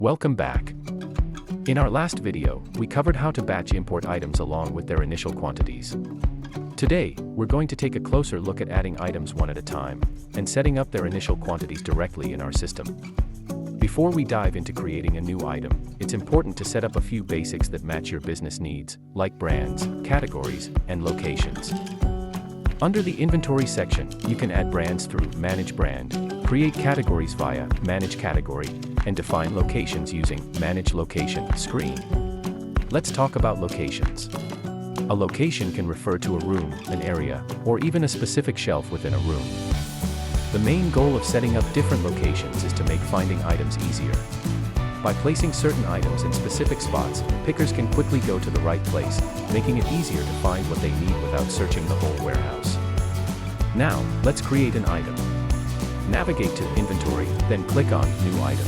Welcome back. In our last video, we covered how to batch import items along with their initial quantities. Today, we're going to take a closer look at adding items one at a time and setting up their initial quantities directly in our system. Before we dive into creating a new item, it's important to set up a few basics that match your business needs, like brands, categories, and locations. Under the Inventory section, you can add brands through Manage Brand, create categories via Manage Category, and define locations using Manage Location screen. Let's talk about locations. A location can refer to a room, an area, or even a specific shelf within a room. The main goal of setting up different locations is to make finding items easier. By placing certain items in specific spots, pickers can quickly go to the right place, making it easier to find what they need without searching the whole warehouse. Now, let's create an item. Navigate to Inventory, then click on New Item.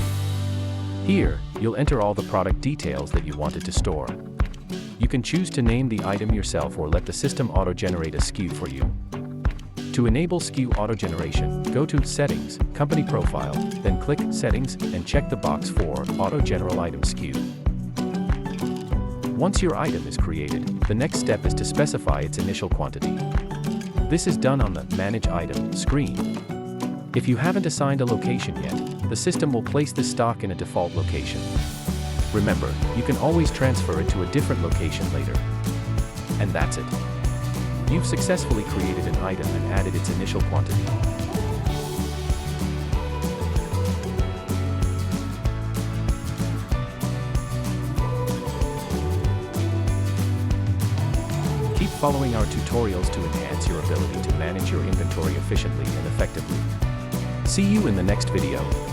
Here, you'll enter all the product details that you wanted to store. You can choose to name the item yourself or let the system auto-generate a SKU for you. To enable SKU auto-generation, go to Settings, Company Profile, then click Settings and check the box for Auto-General Item SKU. Once your item is created, the next step is to specify its initial quantity. This is done on the Manage Item screen. If you haven't assigned a location yet, the system will place the stock in a default location. Remember, you can always transfer it to a different location later. And that's it. You've successfully created an item and added its initial quantity. Keep following our tutorials to enhance your ability to manage your inventory efficiently and effectively. See you in the next video.